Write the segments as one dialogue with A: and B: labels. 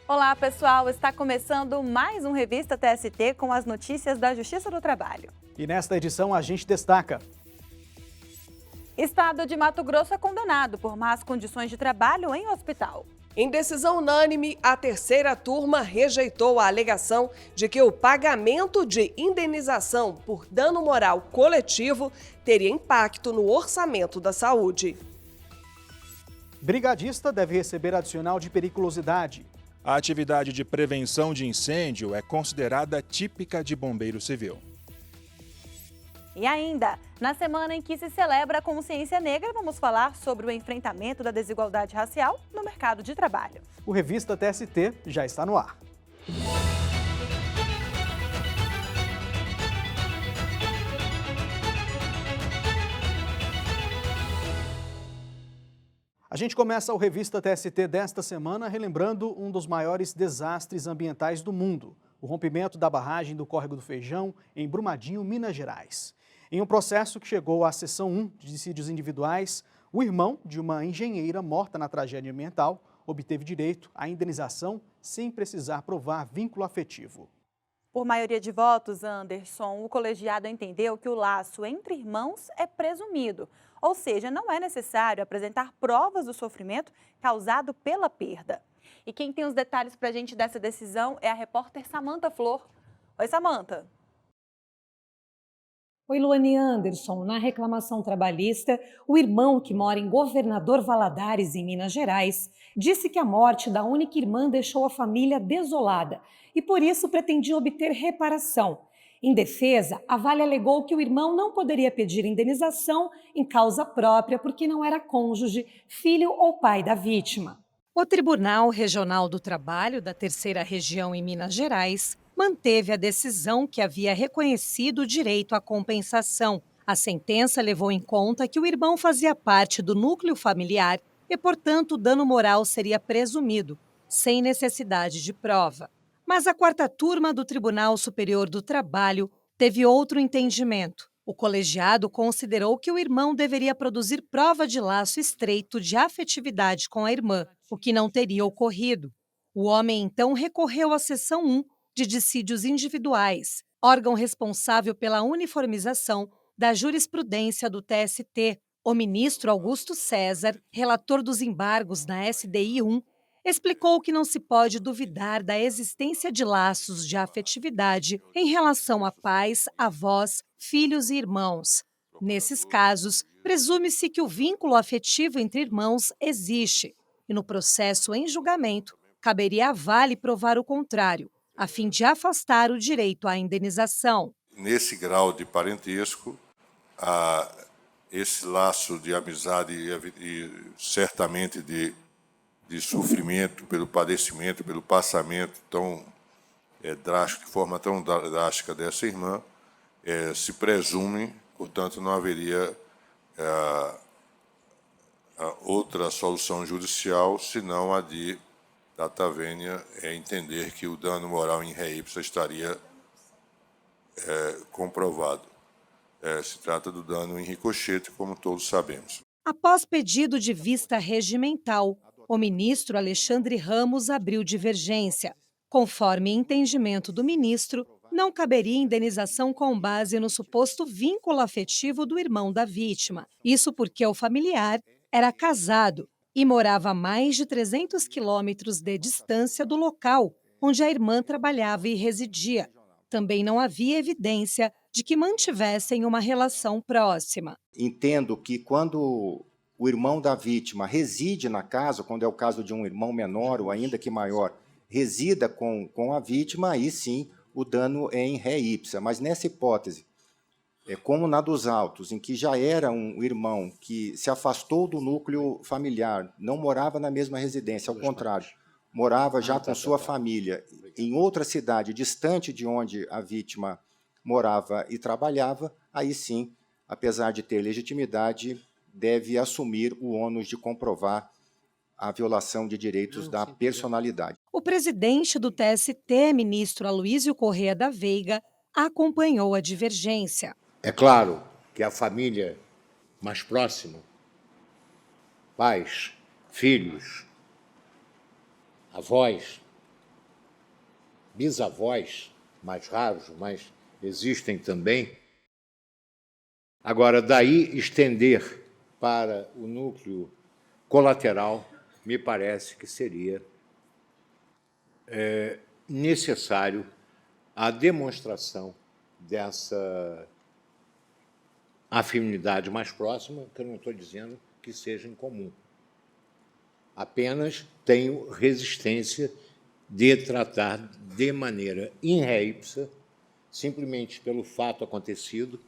A: Olá, pessoal! Está começando mais um Revista TST com as notícias da Justiça do Trabalho.
B: E nesta edição a gente destaca:
A: Estado de Mato Grosso é condenado por más condições de trabalho em hospital.
C: Em decisão unânime, a terceira turma rejeitou a alegação de que o pagamento de indenização por dano moral coletivo teria impacto no orçamento da saúde.
B: Brigadista deve receber adicional de periculosidade.
D: A atividade de prevenção de incêndio é considerada típica de bombeiro civil.
A: E ainda, na semana em que se celebra a consciência negra, vamos falar sobre o enfrentamento da desigualdade racial no mercado de trabalho.
B: O Revista TST já está no ar. A gente começa o Revista TST desta semana relembrando um dos maiores desastres ambientais do mundo, o rompimento da barragem do Córrego do Feijão, em Brumadinho, Minas Gerais. Em um processo que chegou à seção 1 de dissídios individuais, o irmão de uma engenheira morta na tragédia ambiental obteve direito à indenização sem precisar provar vínculo afetivo.
A: Por maioria de votos, Anderson, o colegiado entendeu que o laço entre irmãos é presumido, ou seja, não é necessário apresentar provas do sofrimento causado pela perda. E quem tem os detalhes para a gente dessa decisão é a repórter Samantha Flor. Oi, Samantha.
E: Oi, Luane Anderson. Na reclamação trabalhista, o irmão que mora em Governador Valadares, em Minas Gerais, disse que a morte da única irmã deixou a família desolada e, por isso, pretendia obter reparação. Em defesa, a Vale alegou que o irmão não poderia pedir indenização em causa própria porque não era cônjuge, filho ou pai da vítima. O Tribunal Regional do Trabalho da Terceira Região em Minas Gerais manteve a decisão que havia reconhecido o direito à compensação. A sentença levou em conta que o irmão fazia parte do núcleo familiar e, portanto, o dano moral seria presumido, sem necessidade de prova. Mas a quarta turma do Tribunal Superior do Trabalho teve outro entendimento. O colegiado considerou que o irmão deveria produzir prova de laço estreito de afetividade com a irmã, o que não teria ocorrido. O homem, então, recorreu à seção 1 de dissídios individuais, órgão responsável pela uniformização da jurisprudência do TST. O ministro Augusto César, relator dos embargos na SDI 1, explicou que não se pode duvidar da existência de laços de afetividade em relação a pais, avós, filhos e irmãos. Nesses casos, presume-se que o vínculo afetivo entre irmãos existe, e no processo em julgamento, caberia à Vale provar o contrário, a fim de afastar o direito à indenização.
F: Nesse grau de parentesco, esse laço de amizade e certamente de sofrimento pelo padecimento, pelo passamento tão drástico, de forma tão drástica dessa irmã, se presume, portanto, não haveria outra solução judicial senão a de data vênia entender que o dano moral em ré ipsa estaria comprovado. Se trata do dano em ricochete, como todos sabemos.
E: Após pedido de vista regimental, o ministro Alexandre Ramos abriu divergência. Conforme entendimento do ministro, não caberia indenização com base no suposto vínculo afetivo do irmão da vítima. Isso porque o familiar era casado e morava a mais de 300 quilômetros de distância do local onde a irmã trabalhava e residia. Também não havia evidência de que mantivessem uma relação próxima.
G: Entendo que quando o irmão da vítima reside na casa, quando é o caso de um irmão menor ou ainda que maior, resida com a vítima, aí sim o dano é em ré ipsa. Mas nessa hipótese, como na dos autos, em que já era um irmão que se afastou do núcleo familiar, não morava na mesma residência, ao contrário, morava já com sua família em outra cidade distante de onde a vítima morava e trabalhava, aí sim, apesar de ter legitimidade, deve assumir o ônus de comprovar a violação de direitos da personalidade.
E: O presidente do TST, ministro Aloísio Corrêa da Veiga, acompanhou a divergência.
H: É claro que a família mais próxima, pais, filhos, avós, bisavós, mais raros, mas existem também. Agora, daí estender para o núcleo colateral, me parece que seria necessário a demonstração dessa afinidade mais próxima, que eu não estou dizendo que seja em comum. Apenas tenho resistência de tratar de maneira in re ipsa, simplesmente pelo fato acontecido,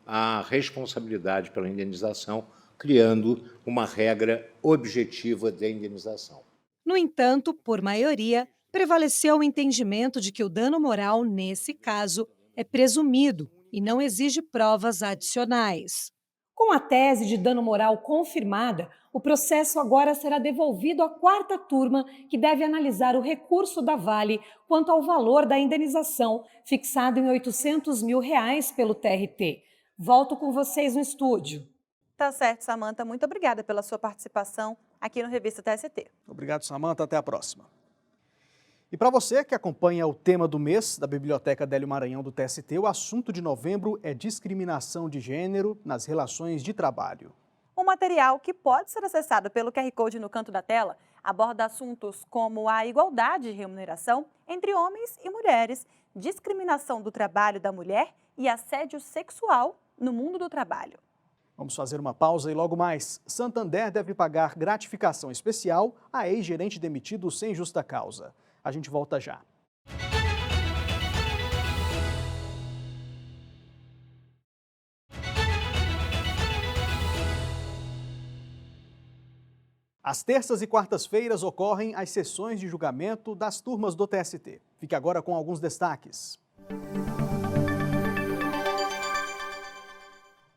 H: a responsabilidade pela indenização, criando uma regra objetiva de indenização.
E: No entanto, por maioria, prevaleceu o entendimento de que o dano moral, nesse caso, é presumido e não exige provas adicionais. Com a tese de dano moral confirmada, o processo agora será devolvido à quarta turma, que deve analisar o recurso da Vale quanto ao valor da indenização, fixado em R$ 800 mil pelo TRT. Volto com vocês no estúdio.
A: Tá certo, Samanta. Muito obrigada pela sua participação aqui no Revista TST.
B: Obrigado, Samanta. Até a próxima. E para você que acompanha o tema do mês da Biblioteca Délio Maranhão do TST, o assunto de novembro é discriminação de gênero nas relações de trabalho.
A: O material, que pode ser acessado pelo QR Code no canto da tela, aborda assuntos como a igualdade de remuneração entre homens e mulheres, discriminação do trabalho da mulher e assédio sexual no mundo do trabalho.
B: Vamos fazer uma pausa e logo mais. Santander deve pagar gratificação especial a ex-gerente demitido sem justa causa. A gente volta já. Às terças e quartas-feiras ocorrem as sessões de julgamento das turmas do TST. Fique agora com alguns destaques.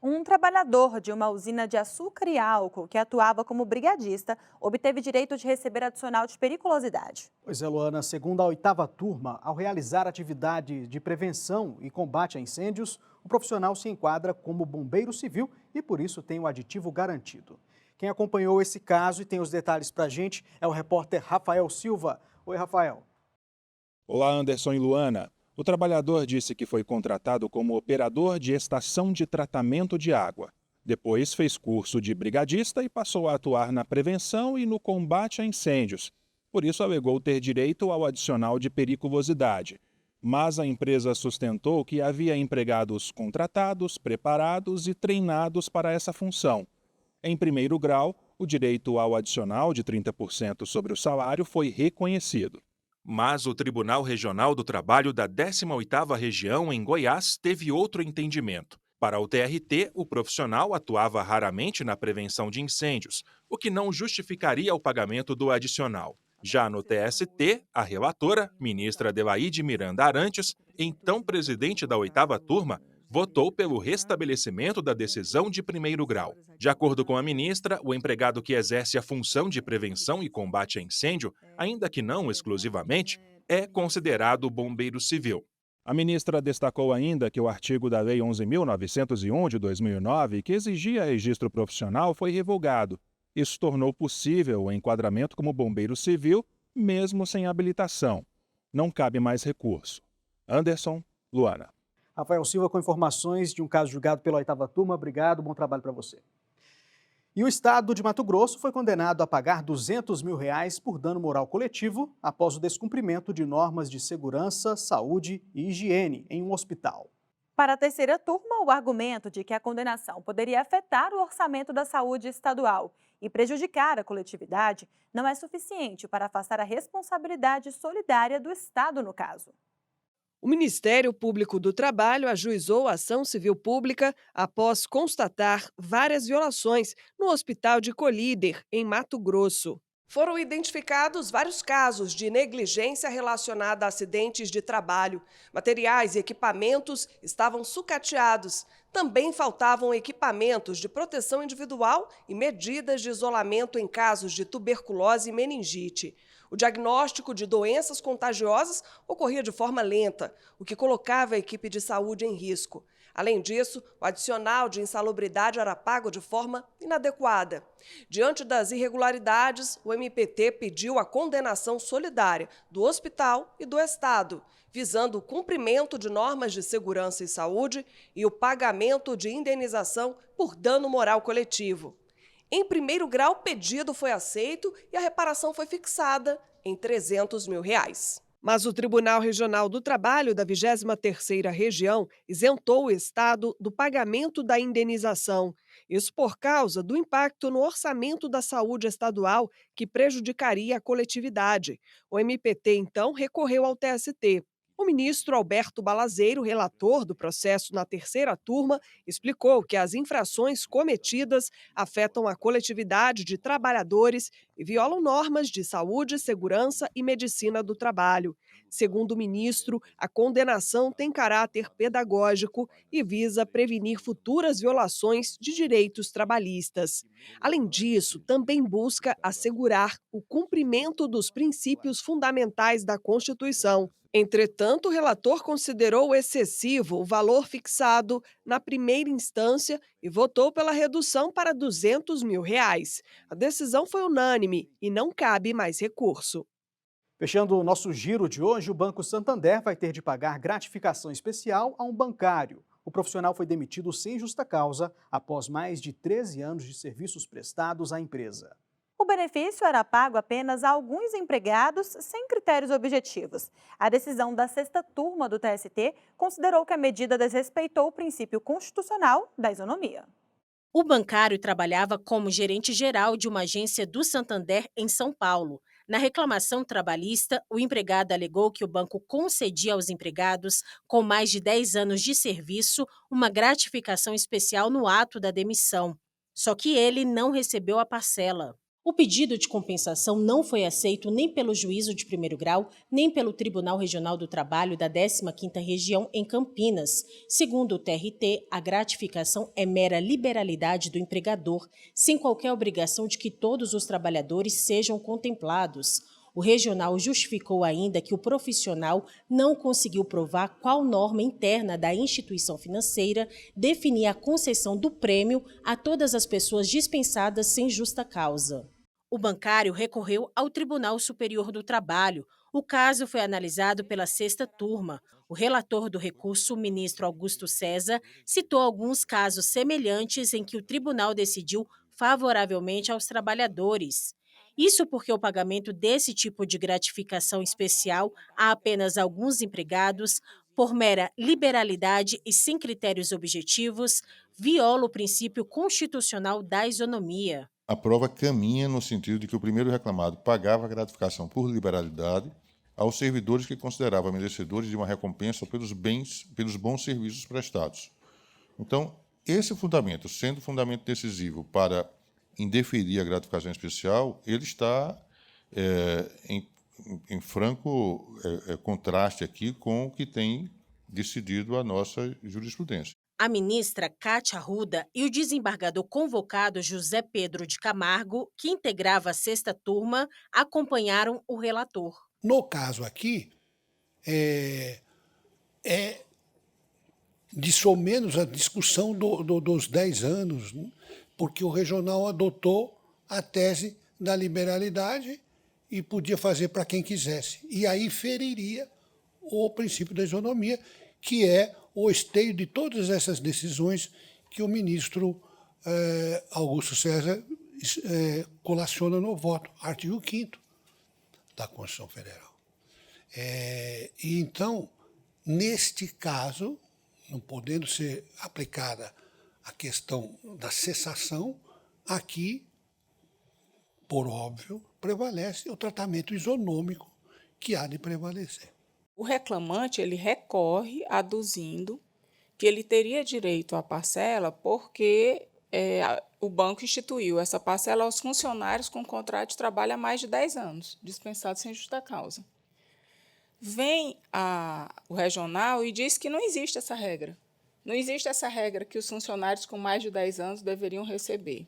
A: Um trabalhador de uma usina de açúcar e álcool que atuava como brigadista obteve direito de receber adicional de periculosidade.
B: Pois é, Luana, segundo a 8ª turma, ao realizar atividade de prevenção e combate a incêndios, o profissional se enquadra como bombeiro civil e, por isso, tem o aditivo garantido. Quem acompanhou esse caso e tem os detalhes para a gente é o repórter Rafael Silva. Oi, Rafael.
D: Olá, Anderson e Luana. O trabalhador disse que foi contratado como operador de estação de tratamento de água. Depois fez curso de brigadista e passou a atuar na prevenção e no combate a incêndios. Por isso alegou ter direito ao adicional de periculosidade. Mas a empresa sustentou que havia empregados contratados, preparados e treinados para essa função. Em primeiro grau, o direito ao adicional de 30% sobre o salário foi reconhecido. Mas o Tribunal Regional do Trabalho da 18ª Região, em Goiás, teve outro entendimento. Para o TRT, o profissional atuava raramente na prevenção de incêndios, o que não justificaria o pagamento do adicional. Já no TST, a relatora, ministra Adelaide Miranda Arantes, então presidente da 8ª turma, votou pelo restabelecimento da decisão de primeiro grau. De acordo com a ministra, o empregado que exerce a função de prevenção e combate a incêndio, ainda que não exclusivamente, é considerado bombeiro civil. A ministra destacou ainda que o artigo da Lei 11.901 de 2009, que exigia registro profissional, foi revogado. Isso tornou possível o enquadramento como bombeiro civil, mesmo sem habilitação. Não cabe mais recurso. Anderson, Luana.
B: Rafael Silva com informações de um caso julgado pela 8ª turma. Obrigado, bom trabalho para você. E o estado de Mato Grosso foi condenado a pagar R$ 200 mil por dano moral coletivo após o descumprimento de normas de segurança, saúde e higiene em um hospital.
A: Para a 3ª turma, o argumento de que a condenação poderia afetar o orçamento da saúde estadual e prejudicar a coletividade não é suficiente para afastar a responsabilidade solidária do Estado no caso.
C: O Ministério Público do Trabalho ajuizou a ação civil pública após constatar várias violações no Hospital de Colíder, em Mato Grosso. Foram identificados vários casos de negligência relacionada a acidentes de trabalho. Materiais e equipamentos estavam sucateados. Também faltavam equipamentos de proteção individual e medidas de isolamento em casos de tuberculose e meningite. O diagnóstico de doenças contagiosas ocorria de forma lenta, o que colocava a equipe de saúde em risco. Além disso, o adicional de insalubridade era pago de forma inadequada. Diante das irregularidades, o MPT pediu a condenação solidária do hospital e do Estado, visando o cumprimento de normas de segurança e saúde e o pagamento de indenização por dano moral coletivo. Em primeiro grau, o pedido foi aceito e a reparação foi fixada em R$ 300 mil. Mas o Tribunal Regional do Trabalho da 23ª Região isentou o Estado do pagamento da indenização. Isso por causa do impacto no orçamento da saúde estadual que prejudicaria a coletividade. O MPT, então, recorreu ao TST. O ministro Alberto Balazeiro, relator do processo na terceira turma, explicou que as infrações cometidas afetam a coletividade de trabalhadores e violam normas de saúde, segurança e medicina do trabalho. Segundo o ministro, a condenação tem caráter pedagógico e visa prevenir futuras violações de direitos trabalhistas. Além disso, também busca assegurar o cumprimento dos princípios fundamentais da Constituição. Entretanto, o relator considerou excessivo o valor fixado na primeira instância e votou pela redução para R$ 200 mil. A decisão foi unânime e não cabe mais recurso.
B: Fechando o nosso giro de hoje, o Banco Santander vai ter de pagar gratificação especial a um bancário. O profissional foi demitido sem justa causa após mais de 13 anos de serviços prestados à empresa.
A: O benefício era pago apenas a alguns empregados sem critérios objetivos. A decisão da sexta turma do TST considerou que a medida desrespeitou o princípio constitucional da isonomia.
I: O bancário trabalhava como gerente geral de uma agência do Santander em São Paulo. Na reclamação trabalhista, o empregado alegou que o banco concedia aos empregados com mais de 10 anos de serviço uma gratificação especial no ato da demissão. Só que ele não recebeu a parcela. O pedido de compensação não foi aceito nem pelo juízo de primeiro grau, nem pelo Tribunal Regional do Trabalho da 15ª Região em Campinas. Segundo o TRT, a gratificação é mera liberalidade do empregador, sem qualquer obrigação de que todos os trabalhadores sejam contemplados. O regional justificou ainda que o profissional não conseguiu provar qual norma interna da instituição financeira definia a concessão do prêmio a todas as pessoas dispensadas sem justa causa. O bancário recorreu ao Tribunal Superior do Trabalho. O caso foi analisado pela sexta turma. O relator do recurso, o ministro Augusto César, citou alguns casos semelhantes em que o tribunal decidiu favoravelmente aos trabalhadores. Isso porque o pagamento desse tipo de gratificação especial a apenas alguns empregados, por mera liberalidade e sem critérios objetivos, viola o princípio constitucional da isonomia.
J: A prova caminha no sentido de que o primeiro reclamado pagava a gratificação por liberalidade aos servidores que considerava merecedores de uma recompensa pelos bons serviços prestados. Então, esse fundamento, sendo fundamento decisivo para indeferir a gratificação especial, ele está em franco contraste aqui com o que tem decidido a nossa jurisprudência.
I: A ministra Cátia Arruda e o desembargador convocado José Pedro de Camargo, que integrava a sexta turma, acompanharam o relator.
K: No caso aqui, de somenos a discussão dos 10 anos, né? Porque o regional adotou a tese da liberalidade e podia fazer para quem quisesse. E aí feriria o princípio da isonomia, que é o esteio de todas essas decisões que o ministro Augusto César colaciona no voto, artigo 5º da Constituição Federal. E então, neste caso, não podendo ser aplicada a questão da cessação, aqui, por óbvio, prevalece o tratamento isonômico que há de prevalecer.
L: O reclamante ele recorre aduzindo que ele teria direito à parcela porque o banco instituiu essa parcela aos funcionários com contrato de trabalho há mais de 10 anos, dispensados sem justa causa. Vem o regional e diz que não existe essa regra. Não existe essa regra que os funcionários com mais de 10 anos deveriam receber.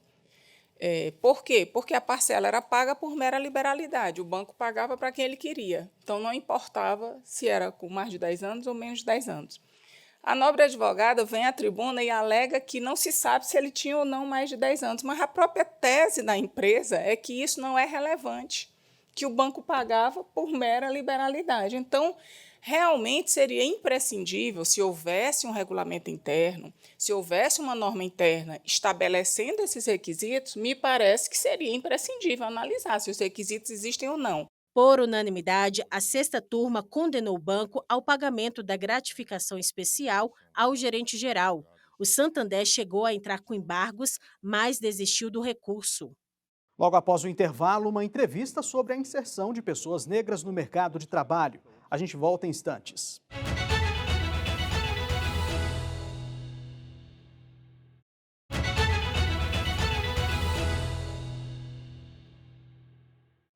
L: Por quê? Porque a parcela era paga por mera liberalidade, o banco pagava para quem ele queria, então não importava se era com mais de 10 anos ou menos de 10 anos. A nobre advogada vem à tribuna e alega que não se sabe se ele tinha ou não mais de 10 anos, mas a própria tese da empresa é que isso não é relevante, que o banco pagava por mera liberalidade. Então, realmente seria imprescindível, se houvesse um regulamento interno, se houvesse uma norma interna estabelecendo esses requisitos, me parece que seria imprescindível analisar se os requisitos existem ou não.
I: Por unanimidade, a sexta turma condenou o banco ao pagamento da gratificação especial ao gerente-geral. O Santander chegou a entrar com embargos, mas desistiu do recurso.
B: Logo após o intervalo, uma entrevista sobre a inserção de pessoas negras no mercado de trabalho. A gente volta em instantes.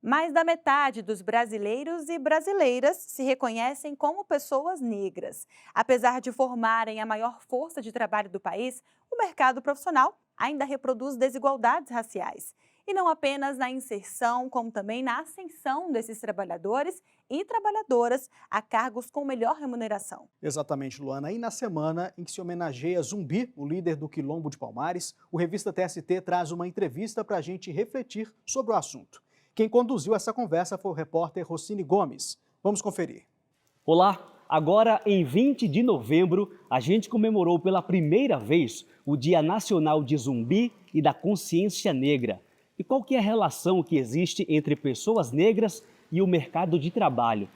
A: Mais da metade dos brasileiros e brasileiras se reconhecem como pessoas negras. Apesar de formarem a maior força de trabalho do país, o mercado profissional ainda reproduz desigualdades raciais. E não apenas na inserção, como também na ascensão desses trabalhadores e trabalhadoras a cargos com melhor remuneração.
B: Exatamente, Luana. E na semana em que se homenageia Zumbi, o líder do Quilombo de Palmares, o Revista TST traz uma entrevista para a gente refletir sobre o assunto. Quem conduziu essa conversa foi o repórter Rossini Gomes. Vamos conferir.
M: Olá! Agora, em 20 de novembro, a gente comemorou pela primeira vez o Dia Nacional de Zumbi e da Consciência Negra. E qual que é a relação que existe entre pessoas negras e o mercado de trabalho?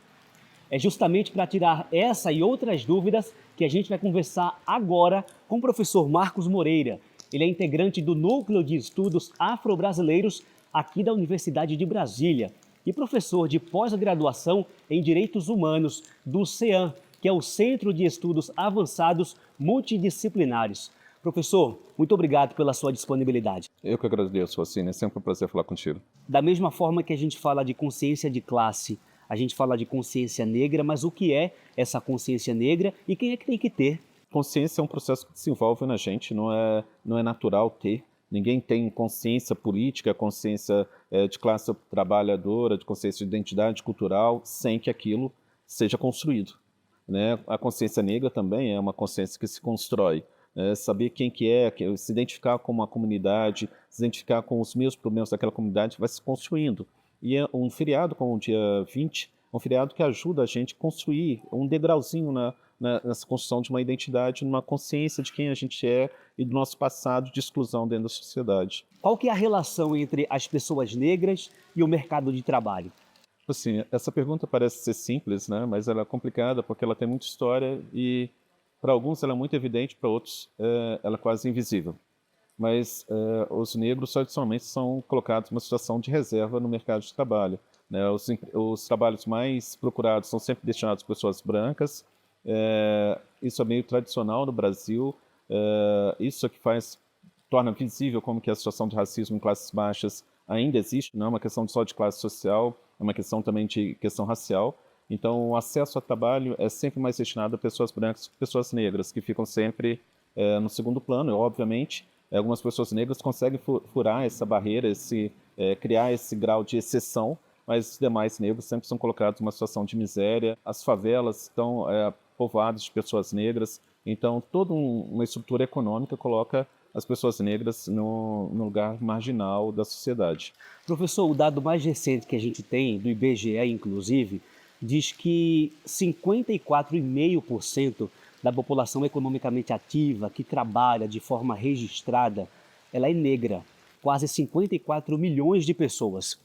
M: É justamente para tirar essa e outras dúvidas que a gente vai conversar agora com o professor Marcos Moreira. Ele é integrante do Núcleo de Estudos Afro-Brasileiros aqui da Universidade de Brasília e professor de pós-graduação em Direitos Humanos do CEAM, que é o Centro de Estudos Avançados Multidisciplinares. Professor, muito obrigado pela sua disponibilidade.
N: Eu que agradeço, Rossini. É sempre um prazer falar contigo.
M: Da mesma forma que a gente fala de consciência de classe, a gente fala de consciência negra, mas o que é essa consciência negra e quem é que tem que ter?
N: Consciência é um processo que se desenvolve na gente, não é natural ter. Ninguém tem consciência política, consciência de classe trabalhadora, de consciência de identidade cultural, sem que aquilo seja construído, né? A consciência negra também é uma consciência que se constrói. Saber quem que é, se identificar com uma comunidade, se identificar com os mesmos problemas daquela comunidade, vai se construindo. E é um feriado como o dia 20, um feriado que ajuda a gente a construir um degrauzinho nessa construção de uma identidade, numa consciência de quem a gente é e do nosso passado de exclusão dentro da sociedade.
M: Qual que é a relação entre as pessoas negras e o mercado de trabalho?
N: Assim, essa pergunta parece ser simples, né? Mas ela é complicada porque ela tem muita história e para alguns ela é muito evidente, para outros ela é quase invisível. Mas os negros tradicionalmente são colocados numa situação de reserva no mercado de trabalho, né? Os trabalhos mais procurados são sempre destinados a pessoas brancas. Isso é meio tradicional no Brasil. Isso é que torna visível como que a situação de racismo em classes baixas ainda existe. Não é uma questão só de classe social, é uma questão também de questão racial. Então, o acesso ao trabalho é sempre mais destinado a pessoas brancas e pessoas negras, que ficam sempre no segundo plano. E, obviamente, algumas pessoas negras conseguem furar essa barreira, criar esse grau de exceção, mas os demais negros sempre são colocados numa situação de miséria. As favelas estão povoadas de pessoas negras. Então, toda uma estrutura econômica coloca as pessoas negras no lugar marginal da sociedade.
M: Professor, o dado mais recente que a gente tem, do IBGE inclusive, diz que 54,5% da população economicamente ativa que trabalha de forma registrada, ela é negra, quase 54 milhões de pessoas.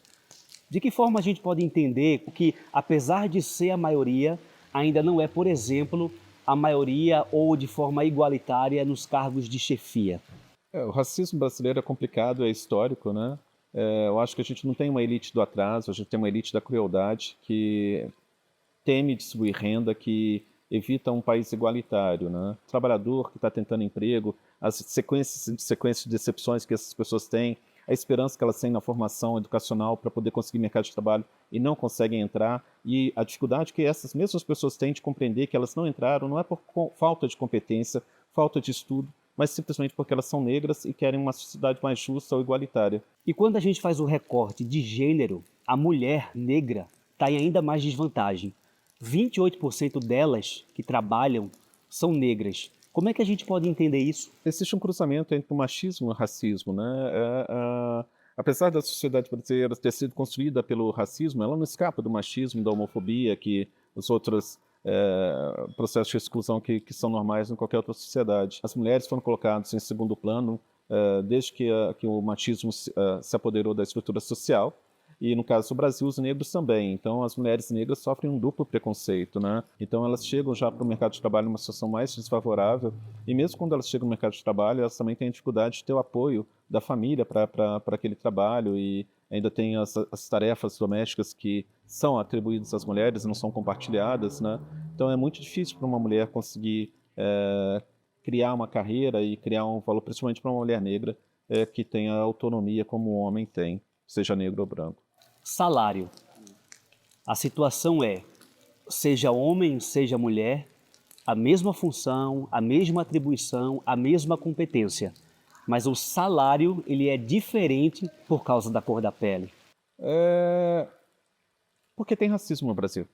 M: De que forma a gente pode entender que, apesar de ser a maioria, ainda não é, por exemplo, a maioria ou de forma igualitária nos cargos de chefia?
N: O racismo brasileiro é complicado, é histórico, né? Eu acho que a gente não tem uma elite do atraso, a gente tem uma elite da crueldade que teme distribuir renda, que evita um país igualitário, né? O trabalhador que está tentando emprego, as sequências de decepções que essas pessoas têm, a esperança que elas têm na formação educacional para poder conseguir mercado de trabalho e não conseguem entrar, e a dificuldade que essas mesmas pessoas têm de compreender que elas não entraram, não é por falta de competência, falta de estudo, mas simplesmente porque elas são negras e querem uma sociedade mais justa ou igualitária.
M: E quando a gente faz o recorte de gênero, a mulher negra está em ainda mais desvantagem. 28% delas que trabalham são negras. Como é que a gente pode entender isso?
N: Existe um cruzamento entre o machismo e o racismo, né? Apesar da sociedade brasileira ter sido construída pelo racismo, ela não escapa do machismo, da homofobia, que os outros processos de exclusão que são normais em qualquer outra sociedade. As mulheres foram colocadas em segundo plano desde que o machismo se apoderou da estrutura social. E no caso do Brasil, os negros também. Então, as mulheres negras sofrem um duplo preconceito, né? Então, elas chegam já para o mercado de trabalho numa situação mais desfavorável. E mesmo quando elas chegam no mercado de trabalho, elas também têm dificuldade de ter o apoio da família para aquele trabalho. E ainda tem as tarefas domésticas que são atribuídas às mulheres e não são compartilhadas, né? Então, é muito difícil para uma mulher conseguir criar uma carreira e criar um valor, principalmente para uma mulher negra, que tenha autonomia como o homem tem, seja negro ou branco.
M: Salário. A situação é, seja homem, seja mulher, a mesma função, a mesma atribuição, a mesma competência. Mas o salário, ele é diferente por causa da cor da pele.
N: Porque tem racismo no Brasil.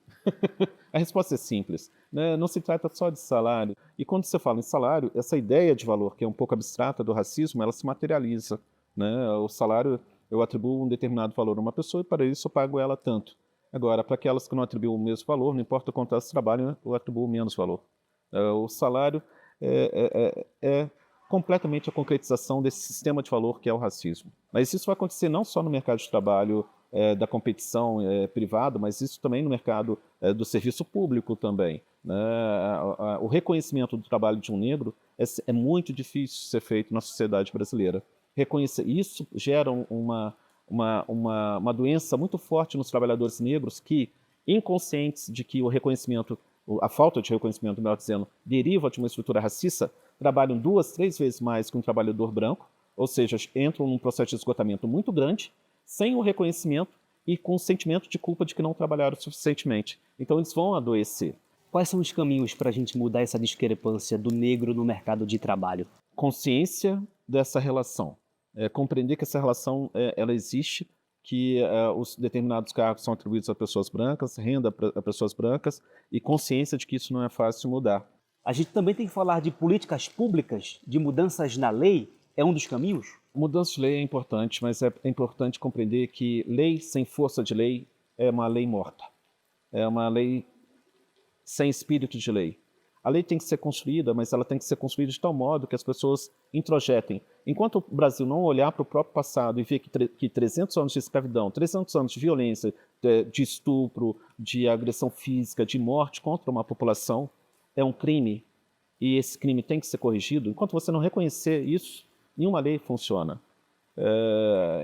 N: A resposta é simples, né? Não se trata só de salário. E quando você fala em salário, essa ideia de valor, que é um pouco abstrata do racismo, ela se materializa, né? O salário, eu atribuo um determinado valor a uma pessoa e para isso eu pago ela tanto. Agora, para aquelas que não atribuem o mesmo valor, não importa quanto elas trabalham, eu atribuo menos valor. O salário é completamente a concretização desse sistema de valor que é o racismo. Mas isso vai acontecer não só no mercado de trabalho da competição privada, mas isso também no mercado do serviço público também, né? O reconhecimento do trabalho de um negro é muito difícil de ser feito na sociedade brasileira. Isso gera uma doença muito forte nos trabalhadores negros que, inconscientes de que o reconhecimento, a falta de reconhecimento, melhor dizendo, deriva de uma estrutura racista, trabalham 2, 3 vezes mais que um trabalhador branco, ou seja, entram num processo de esgotamento muito grande, sem o reconhecimento e com o sentimento de culpa de que não trabalharam suficientemente. Então eles vão adoecer.
M: Quais são os caminhos para a gente mudar essa discrepância do negro no mercado de trabalho?
N: Consciência dessa relação. Compreender que essa relação ela existe, que os determinados cargos são atribuídos a pessoas brancas, renda a pessoas brancas, e consciência de que isso não é fácil de mudar.
M: A gente também tem que falar de políticas públicas, de mudanças na lei, é um dos caminhos?
N: Mudança de lei é importante, mas é importante compreender que lei sem força de lei é uma lei morta. É uma lei sem espírito de lei. A lei tem que ser construída, mas ela tem que ser construída de tal modo que as pessoas introjetem. Enquanto o Brasil não olhar para o próprio passado e ver que 300 anos de escravidão, 300 anos de violência, de estupro, de agressão física, de morte contra uma população é um crime, e esse crime tem que ser corrigido, enquanto você não reconhecer isso, nenhuma lei funciona.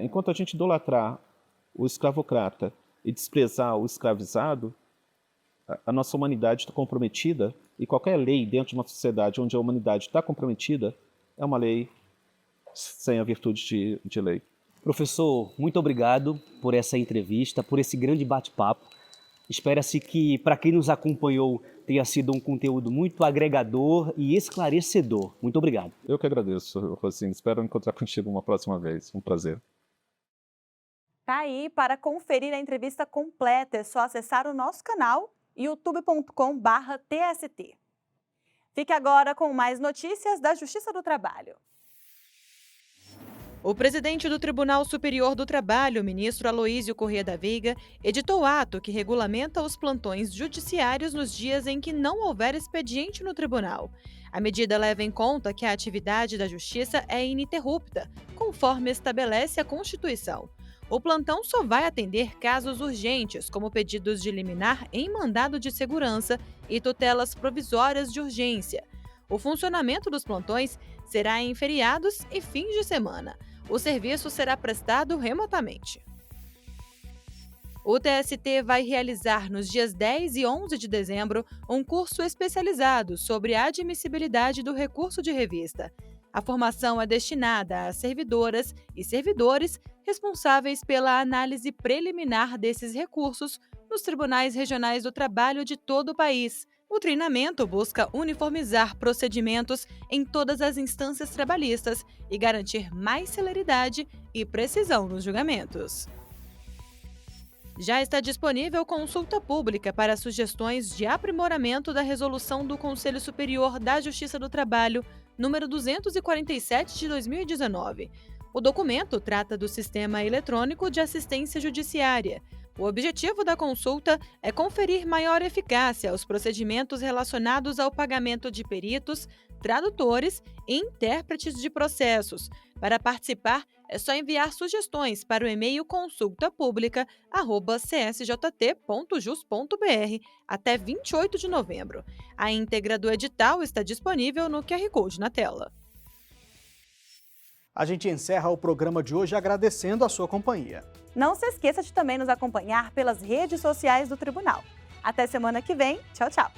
N: Enquanto a gente idolatrar o escravocrata e desprezar o escravizado, a nossa humanidade está comprometida, e qualquer lei dentro de uma sociedade onde a humanidade está comprometida é uma lei sem a virtude de lei.
M: Professor, muito obrigado por essa entrevista, por esse grande bate-papo. Espera-se que, para quem nos acompanhou, tenha sido um conteúdo muito agregador e esclarecedor. Muito obrigado.
N: Eu que agradeço, Rosinha. Espero encontrar contigo uma próxima vez. Um prazer.
A: Tá aí, para conferir a entrevista completa, é só acessar o nosso canal youtube.com/TST. Fique agora com mais notícias da Justiça do Trabalho. O presidente do Tribunal Superior do Trabalho, ministro Aloísio Corrêa da Veiga, editou ato que regulamenta os plantões judiciários nos dias em que não houver expediente no tribunal. A medida leva em conta que a atividade da Justiça é ininterrupta, conforme estabelece a Constituição. O plantão só vai atender casos urgentes, como pedidos de liminar em mandado de segurança e tutelas provisórias de urgência. O funcionamento dos plantões será em feriados e fins de semana. O serviço será prestado remotamente. O TST vai realizar nos dias 10 e 11 de dezembro um curso especializado sobre a admissibilidade do recurso de revista. A formação é destinada a servidoras e servidores responsáveis pela análise preliminar desses recursos nos tribunais regionais do trabalho de todo o país, O treinamento busca uniformizar procedimentos em todas as instâncias trabalhistas e garantir mais celeridade e precisão nos julgamentos. Já está disponível consulta pública para sugestões de aprimoramento da resolução do Conselho Superior da Justiça do Trabalho, número 247 de 2019. O documento trata do Sistema Eletrônico de Assistência Judiciária. O objetivo da consulta é conferir maior eficácia aos procedimentos relacionados ao pagamento de peritos, tradutores e intérpretes de processos. Para participar, é só enviar sugestões para o e-mail consultapublica@csjt.jus.br até 28 de novembro. A íntegra do edital está disponível no QR Code na tela.
B: A gente encerra o programa de hoje agradecendo a sua companhia.
A: Não se esqueça de também nos acompanhar pelas redes sociais do Tribunal. Até semana que vem. Tchau, tchau.